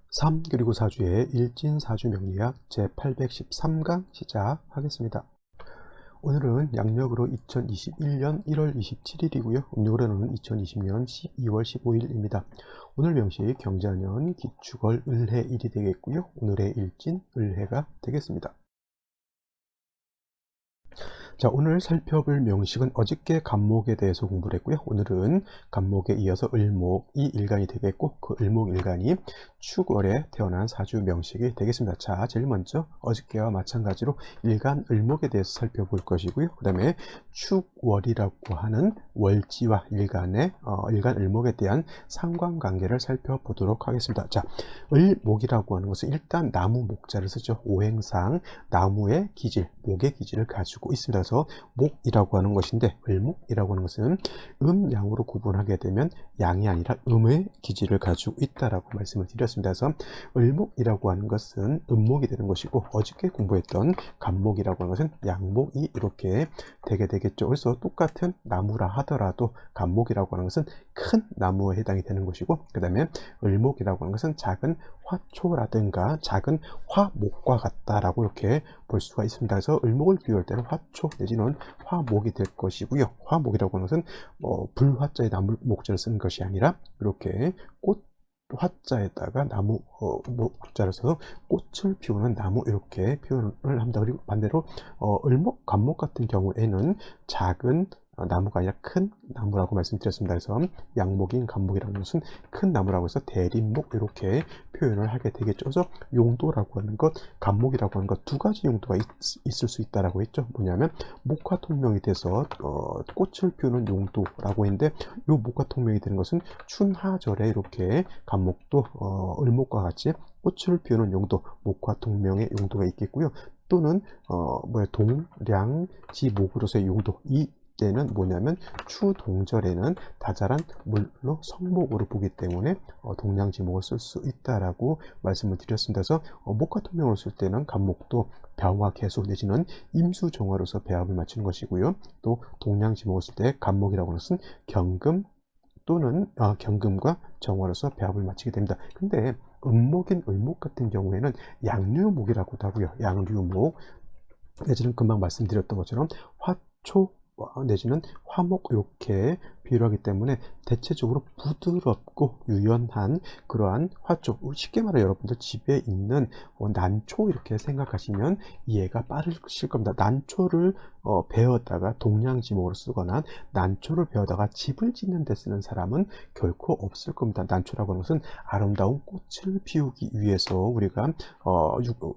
3 그리고 4주의 일진사주 명리학 제813강 시작하겠습니다. 오늘은 양력으로 2021년 1월 27일이고요. 음력으로는 2020년 12월 15일입니다. 오늘 명시 경자년 기축월 을해일이 되겠고요. 오늘의 일진 을해가 되겠습니다. 자, 오늘 살펴볼 명식은 어저께 간목에 대해서 공부를 했고요. 오늘은 간목에 이어서 을목이 일간이 되겠고, 그 을목일간이 축월에 태어난 사주 명식이 되겠습니다. 자, 제일 먼저 어저께와 마찬가지로 일간 을목에 대해서 살펴볼 것이고요. 그 다음에 축월이라고 하는 월지와 일간의 일간 을목에 대한 상관관계를 살펴보도록 하겠습니다. 자, 을목이라고 하는 것은 일단 나무 목자를 쓰죠. 오행상 나무의 기질, 목의 기질을 가지고 있습니다. 그래서 목이라고 하는 것인데, 을목이라고 하는 것은 음양으로 구분하게 되면 양이 아니라 음의 기질을 가지고 있다라고 말씀을 드렸습니다. 그래서 을목이라고 하는 것은 음목이 되는 것이고, 어저께 공부했던 간목이라고 하는 것은 양목이 이렇게 되게 되겠죠. 그래서 똑같은 나무라 하더라도 간목이라고 하는 것은 큰 나무에 해당이 되는 것이고, 그 다음에 을목이라고 하는 것은 작은 화초라든가 작은 화목과 같다라고 이렇게 볼 수가 있습니다. 그래서 을목을 비유할 때는 화초 내지는 화목이 될 것이고요. 화목이라고 하는 것은 불화자의 나무 목자를 쓰는 것이 아니라 이렇게 꽃 화자에다가 나무 목자를 써서 꽃을 피우는 나무 이렇게 표현을 합니다. 그리고 반대로 을목, 간목 같은 경우에는 작은 나무가 아니라 큰 나무라고 말씀드렸습니다. 그래서 양목인 간목이라는 것은 큰 나무라고 해서 대립목 이렇게 표현을 하게 되겠죠. 그래서 용도라고 하는 것, 간목이라고 하는 것 두 가지 용도가 있을 수 있다라고 했죠. 뭐냐면 목화 통명이 돼서 꽃을 피우는 용도라고 했는데, 이 목화 통명이 되는 것은 춘하절에 이렇게 간목도 을목과 같이 꽃을 피우는 용도, 목화 통명의 용도가 있겠고요. 또는 동량지목으로서의 용도, 이 때는 뭐냐면 추동절에는 다자란 물로 성목으로 보기 때문에 동량지목을 쓸 수 있다라고 말씀을 드렸습니다. 그래서 목화통명으로 쓸 때는 간목도 벼와 개수 내지는 임수정화로서 배합을 맞추는 것이고요. 또 동량지목을 쓸 때 간목이라고 하는 것은 경금 또는 경금과 정화로서 배합을 마치게 됩니다. 근데 음목인 을목 같은 경우에는 양류목이라고도 하고요. 양류목 내지는 금방 말씀드렸던 것처럼 화초 내지는 화목 이렇게 비유를 하기 때문에 대체적으로 부드럽고 유연한 그러한 화초, 쉽게 말해 여러분들 집에 있는 난초 이렇게 생각하시면 이해가 빠르실 겁니다. 난초를 베어다가 동량지목으로 쓰거나 난초를 베어다가 집을 짓는 데 쓰는 사람은 결코 없을 겁니다. 난초라고 하는 것은 아름다운 꽃을 피우기 위해서 우리가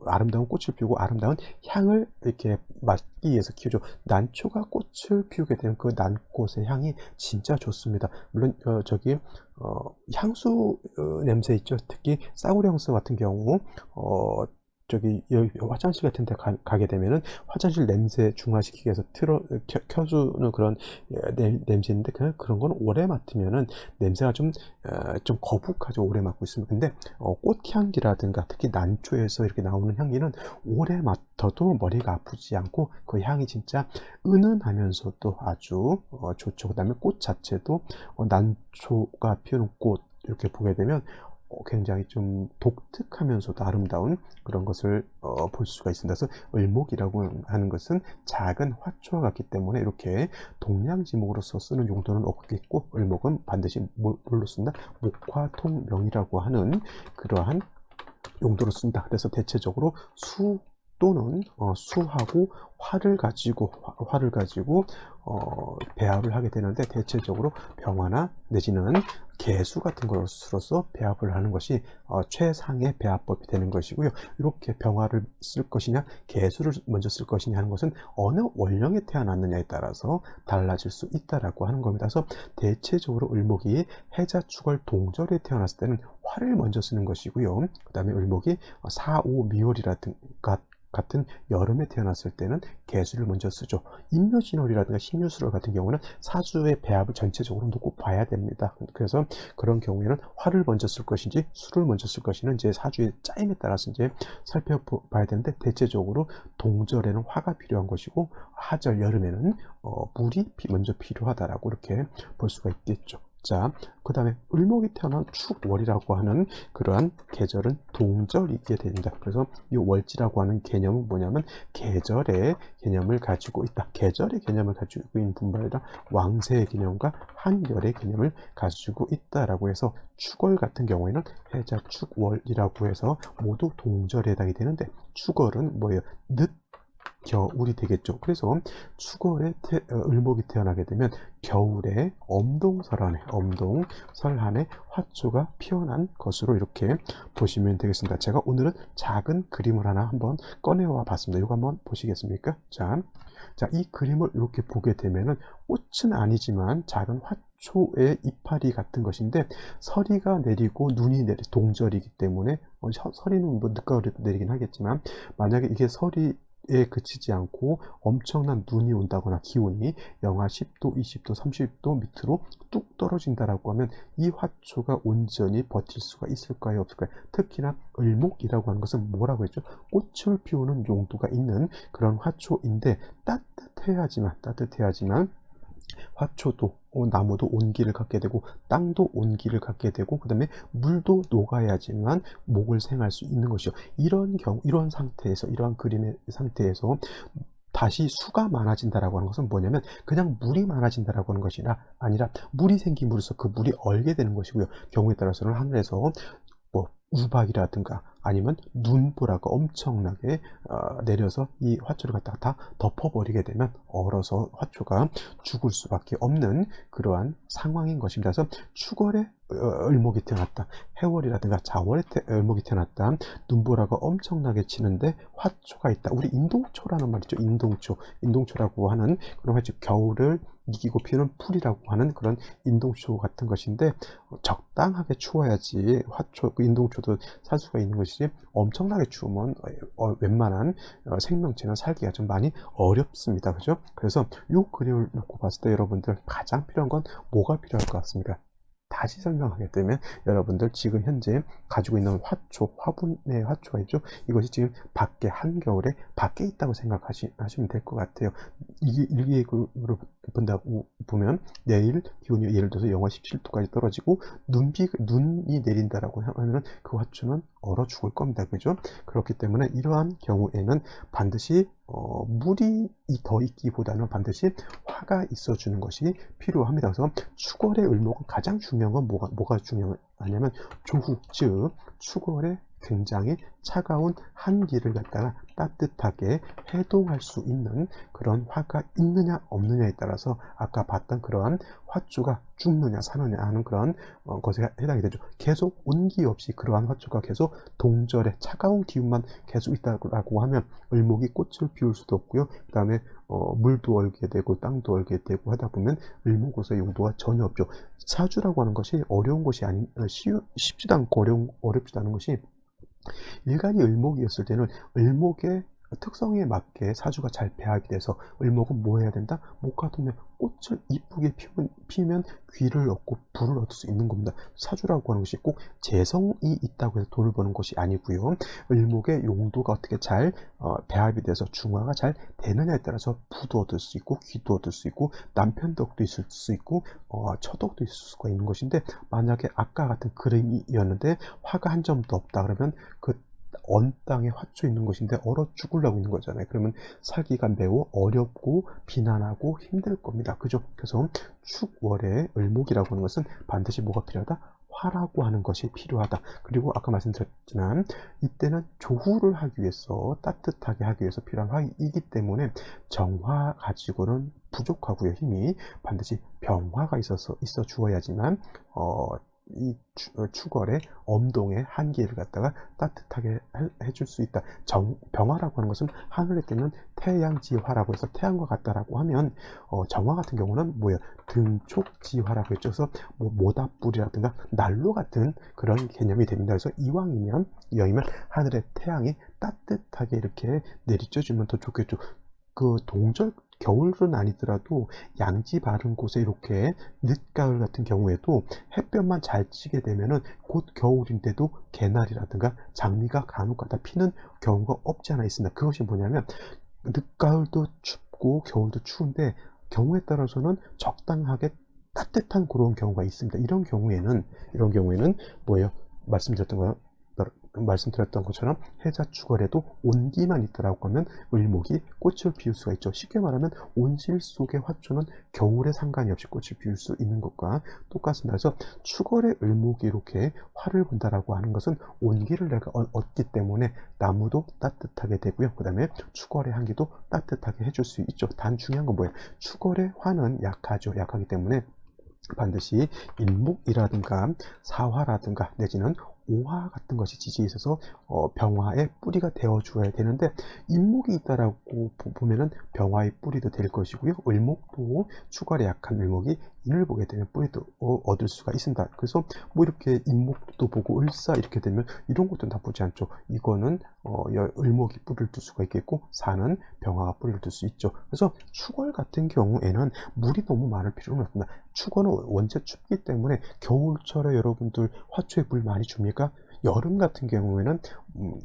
아름다운 꽃을 피우고 아름다운 향을 이렇게 맡기 위해서 키우죠. 난초가 꽃을 피우게 되면 그 난꽃의 향이 진짜 좋습니다. 물론 향수 냄새 있죠. 특히 싸구려 향수 같은 경우 여기 화장실 같은 데 가게 되면은 화장실 냄새 중화시키기 위해서 켜주는 그런 냄새인데, 그런 건 오래 맡으면은 냄새가 좀 거북하죠. 오래 맡고 있으면. 근데 꽃향기라든가 특히 난초에서 이렇게 나오는 향기는 오래 맡아도 머리가 아프지 않고 그 향이 진짜 은은하면서도 아주 좋죠. 그 다음에 꽃 자체도 난초가 피우는 꽃 이렇게 보게 되면 굉장히 좀 독특하면서도 아름다운 그런 것을 볼 수가 있습니다. 그래서 을목이라고 하는 것은 작은 화초와 같기 때문에 이렇게 동량지목으로서 쓰는 용도는 없겠고, 을목은 반드시 뭘로 쓴다? 목화통명이라고 하는 그러한 용도로 쓴다. 그래서 대체적으로 수 또는 수하고 화를 가지고 배합을 하게 되는데, 대체적으로 병화나 내지는 개수 같은 것으로서 배합을 하는 것이 최상의 배합법이 되는 것이고요. 이렇게 병화를 쓸 것이냐 개수를 먼저 쓸 것이냐 하는 것은 어느 원령에 태어났느냐에 따라서 달라질 수 있다라고 하는 겁니다. 그래서 대체적으로 을목이 해자축월 동절에 태어났을 때는 화를 먼저 쓰는 것이고요. 그 다음에 을목이 4, 5, 미월이라든가 같은 여름에 태어났을 때는 개수를 먼저 쓰죠. 임묘진월이라든가 신유술월 같은 경우는 사주의 배합을 전체적으로 놓고 봐야 됩니다. 그래서 그런 경우에는 화를 먼저 쓸 것인지 수를 먼저 쓸 것인지 이제 사주의 짜임에 따라서 이제 살펴봐야 되는데, 대체적으로 동절에는 화가 필요한 것이고 하절 여름에는 물이 먼저 필요하다라고 이렇게 볼 수가 있겠죠. 자, 그 다음에 을목이 태어난 축월이라고 하는 그러한 계절은 동절이게 됩니다. 그래서 이 월지라고 하는 개념은 뭐냐면 계절의 개념을 가지고 있다. 계절의 개념을 가지고 있는 분만 아니라 왕세의 개념과 한결의 개념을 가지고 있다라고 해서 축월 같은 경우에는 해자 축월이라고 해서 모두 동절에 해당이 되는데, 축월은 뭐예요? 겨울이 되겠죠. 그래서 축월에 을목이 태어나게 되면 겨울에 엄동설한해 화초가 피어난 것으로 이렇게 보시면 되겠습니다. 제가 오늘은 작은 그림을 하나 한번 꺼내와 봤습니다. 이거 한번 보시겠습니까? 자, 이 그림을 이렇게 보게 되면은 꽃은 아니지만 작은 화초의 이파리 같은 것인데, 서리가 내리고 눈이 동절이기 때문에 서리는 뭐 늦가을에 내리긴 하겠지만, 만약에 이게 서리 에 그치지 않고 엄청난 눈이 온다거나 기온이 영하 10도, 20도, 30도 밑으로 뚝 떨어진다라고 하면 이 화초가 온전히 버틸 수가 있을까요? 없을까요? 특히나 을목이라고 하는 것은 뭐라고 했죠? 꽃을 피우는 용도가 있는 그런 화초인데, 따뜻해야지만 화초도 나무도 온기를 갖게 되고 땅도 온기를 갖게 되고 그 다음에 물도 녹아야지만 목을 생할 수 있는 것이죠. 이런 상태에서, 이러한 그림의 상태에서 다시 수가 많아진다라고 하는 것은 뭐냐면 그냥 물이 많아진다라고 하는 것이 아니라 물이 생김으로써 그 물이 얼게 되는 것이고요. 경우에 따라서는 하늘에서 뭐 우박이라든가 아니면 눈보라가 엄청나게 내려서 이 화초를 갖다가 다 덮어버리게 되면 얼어서 화초가 죽을 수밖에 없는 그러한 상황인 것입니다. 그래서 축월에 을목이 태어났다, 해월이라든가 자월에 을목이 태어났다, 눈보라가 엄청나게 치는데 화초가 있다. 우리 인동초라는 말 있죠. 인동초라고 하는 그런 화초, 겨울을 이기고 피우는 풀이라고 하는 그런 인동초 같은 것인데, 적당하게 추워야지 그 인동초도 살 수가 있는 것이지, 엄청나게 추우면 웬만한 생명체는 살기가 좀 많이 어렵습니다. 그죠? 그래서 이 그림을 놓고 봤을 때 여러분들 가장 필요한 건 뭐가 필요할 것 같습니까? 다시 설명하게 되면 여러분들 지금 현재 가지고 있는 화분의 화초가 있죠. 이것이 지금 밖에, 한겨울에 밖에 있다고 생각하시면 될 것 같아요. 이게 일기예보로 본다고 보면 내일 기온이 예를 들어서 영하 17도까지 떨어지고 눈이 내린다라고 하면 그 화초는 얼어 죽을 겁니다. 그죠? 그렇기 때문에 이러한 경우에는 반드시 물이 더 있기보다는 반드시 화가 있어주는 것이 필요합니다. 그래서 축월의 을목은 가장 중요한 건 뭐가 중요하냐면 조후, 즉 축월에 굉장히 차가운 한기를 갖다가 따뜻하게 해동할 수 있는 그런 화가 있느냐 없느냐에 따라서 아까 봤던 그러한 화초가 죽느냐 사느냐 하는 그런 것에 해당이 되죠. 계속 온기 없이 그러한 화초가 계속 동절에 차가운 기운만 계속 있다고 하면 을목이 꽃을 피울 수도 없고요. 그 다음에 물도 얼게 되고 땅도 얼게 되고 하다 보면 을목으로서의 용도가 전혀 없죠. 사주라고 하는 것이 어려운 것이 쉽지도 않고 어렵지도 않은 것이, 일간이 을목이었을 때는 을목의 특성에 맞게 사주가 잘 배합이 돼서 을목은 뭐 해야 된다? 목 같으면 꽃을 이쁘게 피우면 귀를 얻고 부를 얻을 수 있는 겁니다. 사주라고 하는 것이 꼭 재성이 있다고 해서 돈을 버는 것이 아니고요. 을목의 용도가 어떻게 잘 배합이 돼서 중화가 잘 되느냐에 따라서 부도 얻을 수 있고 귀도 얻을 수 있고 남편 덕도 있을 수 있고 처덕도 있을 수가 있는 것인데, 만약에 아까 같은 그림이었는데 화가 한 점도 없다 그러면 그 언 땅에 화초 있는 것인데 얼어 죽으려고 있는 거잖아요. 그러면 살기가 매우 어렵고 비난하고 힘들 겁니다. 그죠? 그래서 축월의 을목이라고 하는 것은 반드시 뭐가 필요하다? 화라고 하는 것이 필요하다. 그리고 아까 말씀드렸지만 이때는 조후를 하기 위해서, 따뜻하게 하기 위해서 필요한 화이기 때문에 정화 가지고는 부족하고요. 힘이 반드시 병화가 있어 주어야지만 이 축월의 엄동의 한기를 갖다가 따뜻하게 해줄 수 있다. 병화라고 하는 것은 하늘에 뜨는 태양지화라고 해서 태양과 같다라고 하면, 정화 같은 경우는 뭐예요? 등촉지화라고 했죠. 그래서 뭐 모닥불이라든가 난로 같은 그런 개념이 됩니다. 그래서 이왕이면 하늘의 태양이 따뜻하게 이렇게 내리쳐주면 더 좋겠죠. 그 동절 겨울은 아니더라도 양지 바른 곳에 이렇게 늦가을 같은 경우에도 햇볕만 잘 찌게 되면은 곧 겨울인데도 개나리라든가 장미가 간혹가다 피는 경우가 없지 않아 있습니다. 그것이 뭐냐면, 늦가을도 춥고 겨울도 추운데 경우에 따라서는 적당하게 따뜻한 그런 경우가 있습니다. 이런 경우에는 뭐예요? 말씀드렸던 것처럼 해자 축월에도 온기만 있다라고 하면 을목이 꽃을 피울 수가 있죠. 쉽게 말하면 온실 속의 화초는 겨울에 상관이 없이 꽃을 피울 수 있는 것과 똑같습니다. 그래서 축월에 을목이 이렇게 화를 본다라고 하는 것은 온기를 내가 얻기 때문에 나무도 따뜻하게 되고요. 그 다음에 축월의 향기도 따뜻하게 해줄 수 있죠. 단 중요한 건 뭐예요? 축월의 화는 약하죠. 약하기 때문에 반드시 인목이라든가 사화라든가 내지는 오화 같은 것이 지지에 있어서 병화의 뿌리가 되어 주어야 되는데, 인목이 있다라고 보면은 병화의 뿌리도 될 것이고요. 을목도 축월에 약한 을목이 인을 보게 되면 뿌리도 얻을 수가 있습니다. 그래서 뭐 이렇게 인목도 보고 을사 이렇게 되면 이런 것도 나쁘지 않죠. 이거는 을목이 뿌리를 둘 수가 있겠고 사는 병화가 뿌리를 둘 수 있죠. 그래서 축월 같은 경우에는 물이 너무 많을 필요는 없습니다. 축월은 원체 춥기 때문에 겨울철에 여러분들 화초에 물 많이 줍니까? 여름 같은 경우에는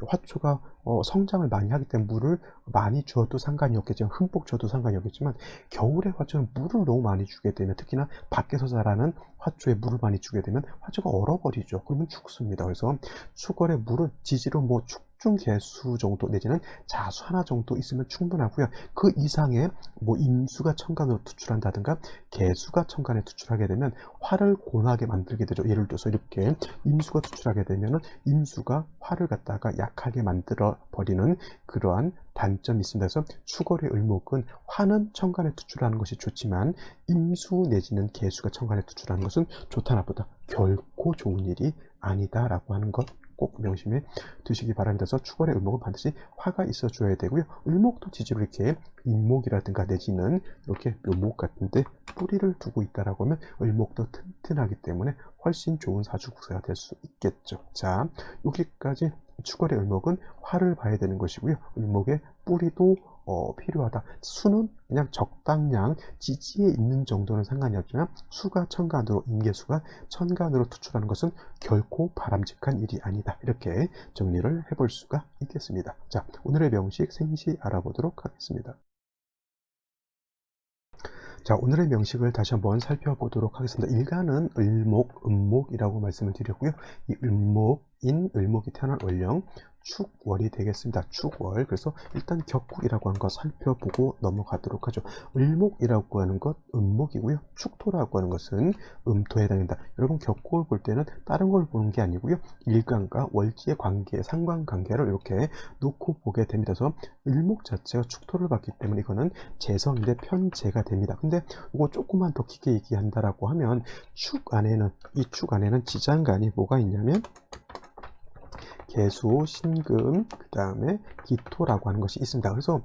화초가 성장을 많이 하기 때문에 물을 많이 주어도 상관이 없겠지만, 흠뻑 줘도 상관이 없겠지만, 겨울에 화초는 물을 너무 많이 주게 되면, 특히나 밖에서 자라는 화초에 물을 많이 주게 되면 화초가 얼어버리죠. 그러면 죽습니다. 그래서 축월에 물은 지지로 뭐 축중 개수 정도 내지는 자수 하나 정도 있으면 충분하고요. 그 이상의 뭐 임수가 천간으로 투출한다든가 개수가 천간에 투출하게 되면 화를 고나게 만들게 되죠. 예를 들어서 이렇게 임수가 투출하게 되면은 임수가 화를 갖다가 약하게 만들어 버리는 그러한 단점이 있습니다. 그래서 축월의 을목은 화는 천간에 투출하는 것이 좋지만 임수 내지는 개수가 천간에 투출하는 것은 좋다 나쁘다 결코 좋은 일이 아니다라고 하는 것 꼭 명심해 두시기 바랍니다. 그래서 축월의 을목은 반드시 화가 있어 줘야 되고요. 을목도 지지로 이렇게 인목이라든가 내지는 이렇게 묘목 같은데 뿌리를 두고 있다라고 하면 을목도 튼튼하기 때문에 훨씬 좋은 사주국사가 될 수 있겠죠. 자, 여기까지 축월의 을목은 화를 봐야 되는 것이고요. 을목의 뿌리도 필요하다. 수는 그냥 적당량 지지에 있는 정도는 상관이 없지만 수가 천간으로, 임계수가 천간으로 투출하는 것은 결코 바람직한 일이 아니다. 이렇게 정리를 해볼 수가 있겠습니다. 자, 오늘의 명식 생시 알아보도록 하겠습니다. 자, 오늘의 명식을 다시 한번 살펴보도록 하겠습니다. 일간은 을목, 음목이라고 말씀을 드렸고요. 이 을목이 태어난 월령 축월이 되겠습니다. 축월. 그래서 일단 격국이라고 하는 거 살펴보고 넘어가도록 하죠. 을목이라고 하는 것 음목이고요. 축토라고 하는 것은 음토에 해당된다. 여러분 격국을 볼 때는 다른 걸 보는 게 아니고요. 일간과 월지의 관계, 상관관계를 이렇게 놓고 보게 됩니다. 그래서 을목 자체가 축토를 받기 때문에 이거는 재성인데 편재가 됩니다. 근데 이거 조금만 더 깊게 얘기한다라고 하면 이 축 안에는 지장간이 뭐가 있냐면 개수, 신금, 그 다음에 기토라고 하는 것이 있습니다. 그래서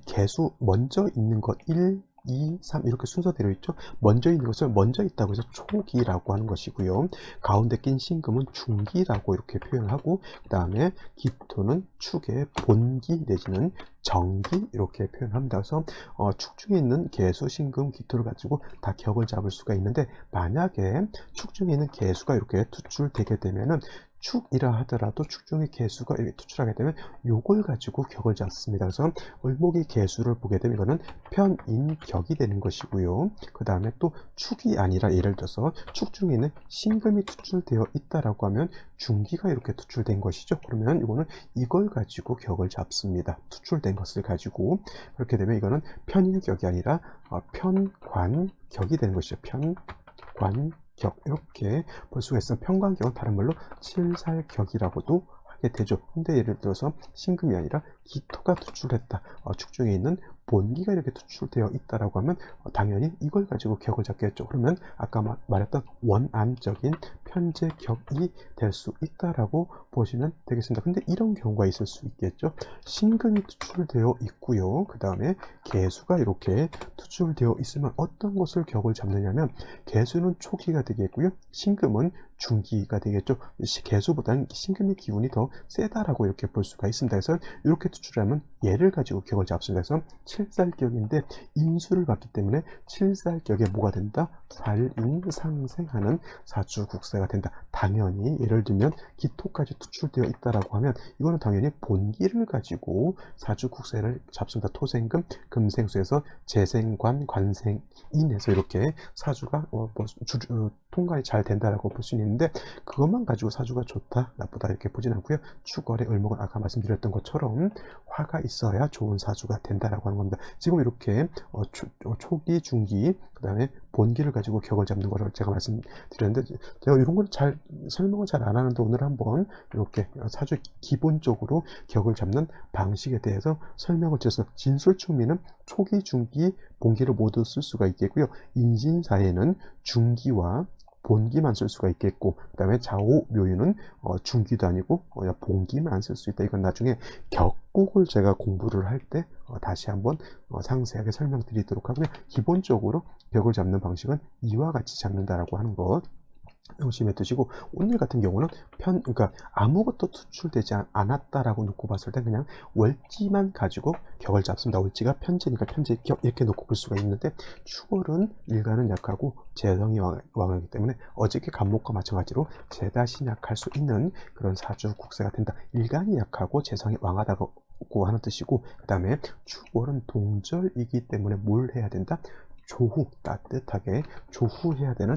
개수 먼저 있는 것 1, 2, 3 이렇게 순서대로 있죠. 먼저 있는 것을 먼저 있다고 해서 초기라고 하는 것이고요. 가운데 낀 신금은 중기라고 이렇게 표현하고, 그 다음에 기토는 축의 본기 내지는 정기 이렇게 표현합니다. 그래서 축 중에 있는 개수, 신금, 기토를 가지고 다 격을 잡을 수가 있는데, 만약에 축 중에 있는 개수가 이렇게 투출되게 되면은 축이라 하더라도 축 중에 개수가 이렇게 투출하게 되면 요걸 가지고 격을 잡습니다. 그래서 을목이 개수를 보게 되면 이거는 편인격이 되는 것이고요. 그 다음에 또 축이 아니라 예를 들어서 축 중에 있는 신금이 투출되어 있다라고 하면 중기가 이렇게 투출된 것이죠. 그러면 이거는 이걸 가지고 격을 잡습니다. 투출된 것을 가지고. 그렇게 되면 이거는 편인격이 아니라 편관격이 되는 것이죠. 편관격 이렇게 볼 수가 있어요. 편관격은 다른 말로 칠살격이라고도 하게 되죠. 근데 예를 들어서 신금이 아니라 기토가 투출했다. 축 중에 있는 본기가 이렇게 투출되어 있다라고 하면 당연히 이걸 가지고 격을 잡겠죠. 그러면 아까 말했던 원안적인 편제격이 될 수 있다라고 보시면 되겠습니다. 근데 이런 경우가 있을 수 있겠죠. 신금이 투출되어 있고요. 그 다음에 개수가 이렇게 투출되어 있으면 어떤 것을 격을 잡느냐면 개수는 초기가 되겠고요. 신금은 중기가 되겠죠. 개수보다는 신금의 기운이 더 세다라고 이렇게 볼 수가 있습니다. 그래서 이렇게 투출하면 얘를 가지고 격을 잡습니다. 그래서 칠살격인데 인수를 받기 때문에 칠살격에 뭐가 된다? 살인상생하는 사주국세가 된다. 당연히 예를 들면 기토까지 투출되어 있다라고 하면 이거는 당연히 본기를 가지고 사주국세를 잡습니다. 토생금, 금생수에서 재생관, 관생인에서 이렇게 사주가 통관이 잘 된다라고 볼 수 있는데, 그것만 가지고 사주가 좋다, 나쁘다 이렇게 보진 않고요. 축월의 을목은 아까 말씀드렸던 것처럼 화가 있어야 좋은 사주가 된다라고 하는 겁니다. 지금 이렇게 초기, 중기, 그 다음에 본기를 가지고 격을 잡는 거를 제가 말씀드렸는데, 제가 이런 걸 잘 설명을 잘 안 하는데 오늘 한번 이렇게 사주 기본적으로 격을 잡는 방식에 대해서 설명을 드려서, 진술충미는 초기, 중기, 본기를 모두 쓸 수가 있겠고요. 인신사에는 중기와 본기만 쓸 수가 있겠고, 그 다음에 좌우묘유는 중기도 아니고 본기만 쓸 수 있다. 이건 나중에 격국을 제가 공부를 할 때 다시 한번 상세하게 설명드리도록 하고요. 기본적으로 격을 잡는 방식은 이와 같이 잡는다라고 하는 것 명심해 두시고, 오늘 같은 경우는 그러니까 아무것도 투출되지 않았다라고 놓고 봤을 때 그냥 월지만 가지고 격을 잡습니다. 월지가 편제니까 편제 격 이렇게 놓고 볼 수가 있는데, 축월은 일간은 약하고 재성이 왕하기 때문에 어저께 간목과 마찬가지로 재다시 약할 수 있는 그런 사주 국세가 된다. 일간이 약하고 재성이 왕하다고 하는 뜻이고, 그 다음에 축월은 동절이기 때문에 뭘 해야 된다? 조후, 따뜻하게 조후해야 되는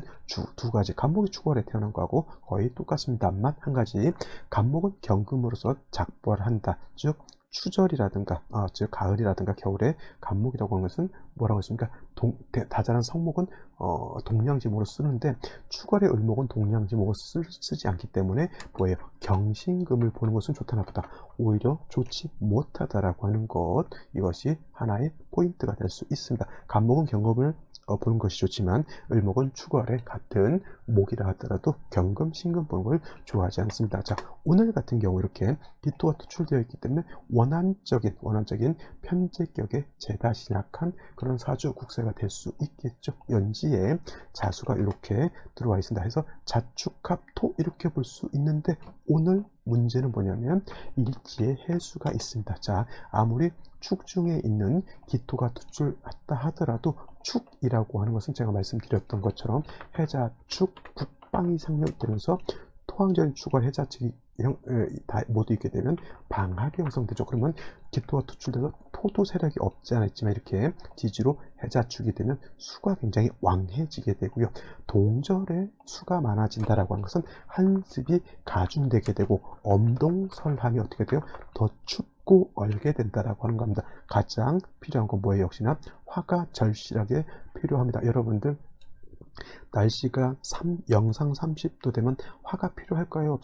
두 가지. 간목이 축월에 태어난 거하고 거의 똑같습니다만, 한 가지, 간목은 경금으로서 작벌한다. 즉 추절이라든가 즉 가을이라든가 겨울에 간목이라고 하는 것은 뭐라고 했습니까? 다자란 성목은 동량지목으로 쓰는데, 축월의 을목은 동량지목으로 쓰지 않기 때문에 뭐예요? 경신금을 보는 것은 좋다, 나쁘다? 오히려 좋지 못하다라고 하는 것, 이것이 하나의 포인트가 될 수 있습니다. 간목은 경금을 보는 것이 좋지만, 을목은 축월에 같은 목이라 하더라도 경금, 신금 보는 걸 좋아하지 않습니다. 자, 오늘 같은 경우 이렇게 기토가 투출되어 있기 때문에 원한적인 편제격의 재다신약한 그런 사주 국세가 될 수 있겠죠. 연지에 자수가 이렇게 들어와 있습니다. 해서 자축합토 이렇게 볼 수 있는데, 오늘 문제는 뭐냐면 일지에 해수가 있습니다. 자, 아무리 축 중에 있는 기토가 투출했다 하더라도 축이라고 하는 것은 제가 말씀드렸던 것처럼 해자축, 국방이 상력되면서 토항전 축과 해자축이 다 모두 있게 되면 방학이 형성되죠. 그러면 기토가 투출돼서 토도 세력이 없지 않아 있지만 이렇게 지지로 해자축이 되면 수가 굉장히 왕해지게 되고요. 동절에 수가 많아진다라고 하는 것은 한습이 가중되게 되고 엄동설함이 어떻게 돼요? 더 춥고 얼게 된다라고 하는 겁니다. 가장 필요한 건 뭐예요? 역시나 화가 절실하게 필요합니다. 여러분들, 날씨가 영상 30도 되면 화가 필요할까요?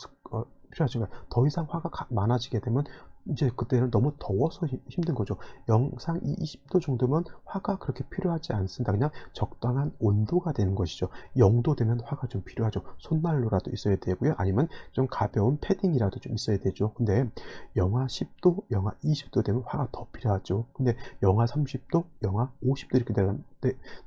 필요하지만 더 이상 화가 많아지게 되면 이제 그때는 너무 더워서 힘든 거죠. 영상 20도 정도면 화가 그렇게 필요하지 않습니다. 그냥 적당한 온도가 되는 것이죠. 0도 되면 화가 좀 필요하죠. 손난로라도 있어야 되고요. 아니면 좀 가벼운 패딩이라도 좀 있어야 되죠. 근데 영하 10도, 영하 20도 되면 화가 더 필요하죠. 근데 영하 30도, 영하 50도 이렇게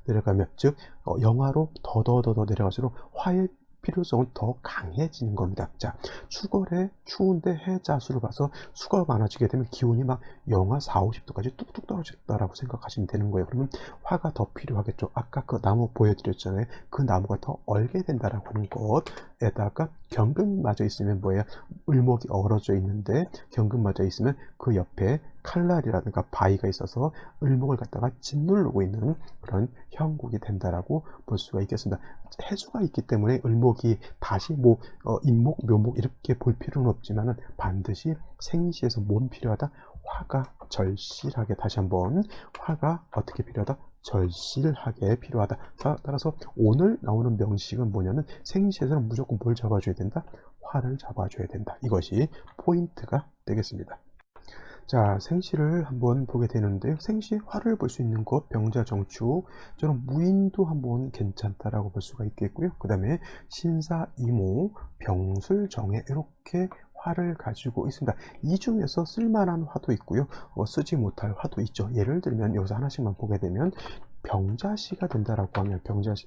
내려가면, 즉 영하로 더 내려갈수록 화의 필요성은 더 강해지는 겁니다. 자, 축월에 추운데 해자수를 봐서 수가 많아지게 되면 기온이 막 영하 4, 50도까지 뚝뚝 떨어졌다라고 생각하시면 되는 거예요. 그러면 화가 더 필요하겠죠. 아까 그 나무 보여드렸잖아요. 그 나무가 더 얼게 된다라고 하는 것에다가 경금마저 있으면 뭐예요? 을목이 얼어져 있는데 경금마저 있으면 그 옆에 칼날이라든가 바위가 있어서 을목을 갖다가 짓누르고 있는 그런 형국이 된다라고 볼 수가 있겠습니다. 해수가 있기 때문에 을목이 다시 인목, 묘목 이렇게 볼 필요는 없지만 반드시 생시에서 뭔 필요하다? 화가 절실하게, 다시 한번 화가 어떻게 필요하다? 절실하게 필요하다. 따라서 오늘 나오는 명식은 뭐냐면 생시에서는 무조건 뭘 잡아줘야 된다? 화를 잡아줘야 된다. 이것이 포인트가 되겠습니다. 자, 생시를 한번 보게 되는데요. 생시 화를 볼 수 있는 것, 병자 정축, 저는 무인도 한번 괜찮다라고 볼 수가 있겠고요. 그 다음에 신사 이모, 병술 정해 이렇게 화를 가지고 있습니다. 이 중에서 쓸만한 화도 있고요. 쓰지 못할 화도 있죠. 예를 들면 여기서 하나씩만 보게 되면 병자시가 된다라고 하면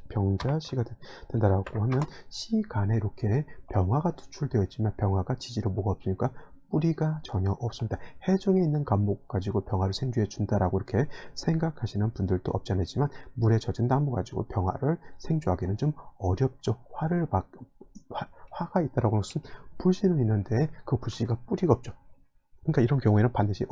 병자시가 된다라고 하면 시간에 이렇게 병화가 투출되어 있지만 병화가 지지로 뭐가 없으니까 뿌리가 전혀 없습니다. 해중에 있는 감목 가지고 병화를 생주해 준다라고 이렇게 생각하시는 분들도 없지 않지만 물에 젖은 나무 가지고 병화를 생주하기는 좀 어렵죠. 화가 있다라고 하는 것은 불씨는 있는데 그 불씨가 뿌리가 없죠. 그러니까 이런 경우에는 반드시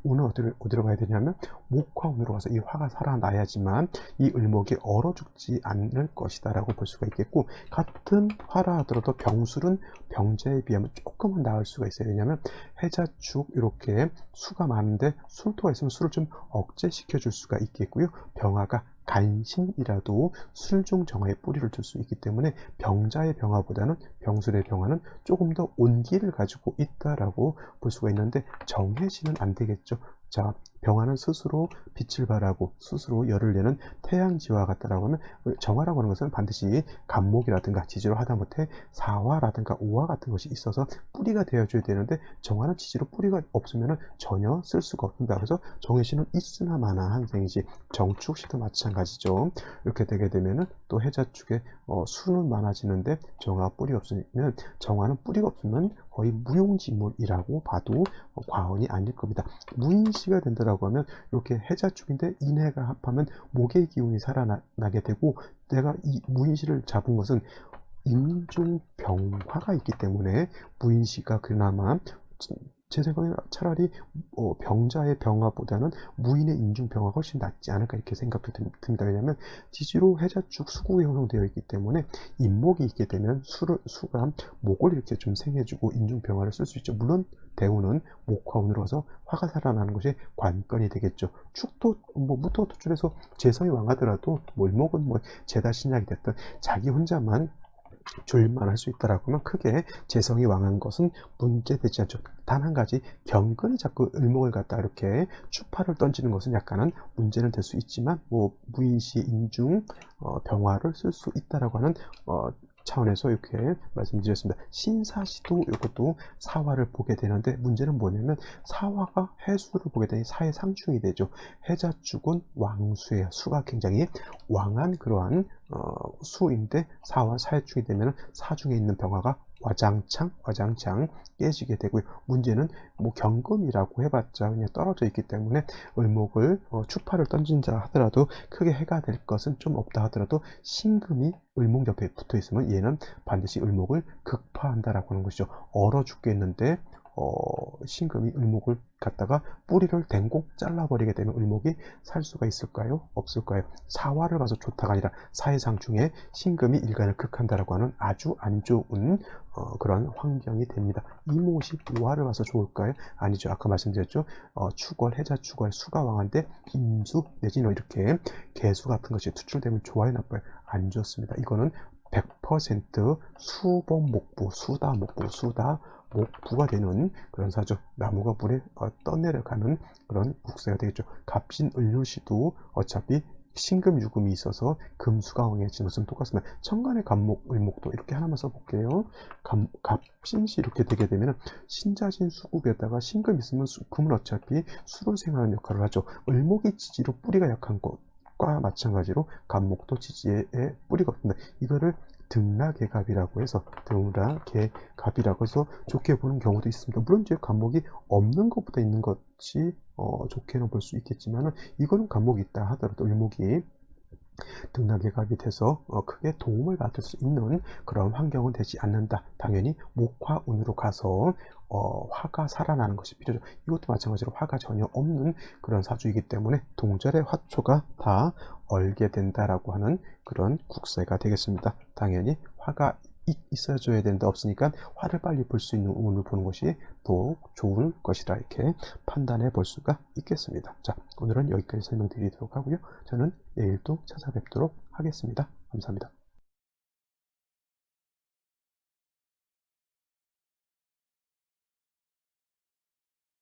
운은 어디로 가야 되냐면 목화운으로 가서 이 화가 살아나야지만 이 을목이 얼어 죽지 않을 것이다 라고 볼 수가 있겠고, 같은 화라 하더라도 병술은 병자에 비하면 조금은 나을 수가 있어요. 왜냐하면 해자축 이렇게 수가 많은데 술토가 있으면 술을 좀 억제시켜 줄 수가 있겠고요. 병화가 간신이라도 술중 정화에 뿌리를 둘 수 있기 때문에 병자의 병화보다는 병술의 병화는 조금 더 온기를 가지고 있다라고 볼 수가 있는데, 정해시는 안 되겠죠. 자, 병화는 스스로 빛을 발하고 스스로 열을 내는 태양지와 같다라고 하면, 정화라고 하는 것은 반드시 간목이라든가 지지로 하다못해 사화라든가 오화 같은 것이 있어서 뿌리가 되어줘야 되는데, 정화는 지지로 뿌리가 없으면 전혀 쓸 수가 없습니다. 그래서 정해시는 있으나 마나 한 셈이지, 정축시도 마찬가지죠. 이렇게 되게 되면은 또 해자축에 수는 많아지는데 정화가 뿌리 없으면, 정화는 뿌리가 없으면 거의 무용지물이라고 봐도 과언이 아닐 겁니다. 무인시가 된다라고 하면 이렇게 해자축인데 인해가 합하면 목의 기운이 살아나게 되고, 내가 이 무인시를 잡은 것은 인중병화가 있기 때문에 무인시가 그나마 제 생각에는 차라리 병자의 병화보다는 무인의 인중병화가 훨씬 낫지 않을까 이렇게 생각도 듭니다. 왜냐하면 지지로 해자축 수구에 형성되어 있기 때문에 인목이 있게 되면 수가 목을 이렇게 좀 생해주고 인중병화를 쓸 수 있죠. 물론 대우는 목화운으로 와서 화가 살아나는 것이 관건이 되겠죠. 축도 무토 투출해서 재성이 왕하더라도 을목은 제다 신약이 됐든 자기 혼자만 줄만 할 수 있다라고 하면 크게 재성이 왕한 것은 문제되지 않죠. 단 한 가지, 경건이 자꾸 을목을 갖다 이렇게 추파를 던지는 것은 약간은 문제는 될 수 있지만, 무인시 인중 병화를 쓸 수 있다라고 하는 차원에서 이렇게 말씀드렸습니다. 신사시도 이것도 사화를 보게 되는데, 문제는 뭐냐면 사화가 해수를 보게 되니 사의 상충이 되죠. 해자축은 왕수예요. 수가 굉장히 왕한 그러한 수인데, 사와 사해축이 되면 사중에 있는 병화가 와장창 깨지게 되고요. 문제는 경금이라고 해봤자 그냥 떨어져 있기 때문에 을목을 추파를 던진다 하더라도 크게 해가 될 것은 좀 없다 하더라도, 신금이 을목 옆에 붙어 있으면 얘는 반드시 을목을 극파한다라고 하는 것이죠. 얼어 죽겠는데 신금이 을목을 갖다가 뿌리를 댕공 잘라버리게 되면 을목이 살 수가 있을까요? 없을까요? 사화를 봐서 좋다가 아니라 사해상 중에 신금이 일간을 극한다라고 하는 아주 안 좋은 그런 환경이 됩니다. 이못이 오화를 봐서 좋을까요? 아니죠. 아까 말씀드렸죠. 축월, 해자 축월, 수가 왕한데 임수 내지는 이렇게 개수 같은 것이 투출되면 좋아요, 나빠요? 안 좋습니다. 이거는 100% 수범목부, 수다 목부가 되는 그런 사죠. 나무가 물에 떠내려가는 그런 국세가 되겠죠. 갑신을류시도 어차피 신금 유금이 있어서 금수가 왕해지는 것은 똑같습니다. 천간의 갑목, 을목도 이렇게 하나만 써볼게요. 갑신시 이렇게 되게 되면 신자진 수급에다가 신금 있으면 금은 어차피 수를 생하는 역할을 하죠. 을목이 지지로 뿌리가 약한 것과 마찬가지로 갑목도 지지에 뿌리가 없습니다. 이거를 등락개갑이라고 해서 등락개갑이라고 해서 좋게 보는 경우도 있습니다. 물론 이제 갑목이 없는 것보다 있는 것이 좋게는 볼 수 있겠지만, 이거는 갑목이 있다 하더라도 을목이 등락개갑이 돼서 크게 도움을 받을 수 있는 그런 환경은 되지 않는다. 당연히 목화운으로 가서 화가 살아나는 것이 필요죠. 이것도 마찬가지로 화가 전혀 없는 그런 사주이기 때문에 동절의 화초가 다 얼게 된다라고 하는 그런 국세가 되겠습니다. 당연히 화가 있어줘야 되는데 없으니까 화를 빨리 볼 수 있는 운을 보는 것이 더 좋을 것이라 이렇게 판단해 볼 수가 있겠습니다. 자, 오늘은 여기까지 설명드리도록 하고요. 저는 내일 또 찾아뵙도록 하겠습니다. 감사합니다.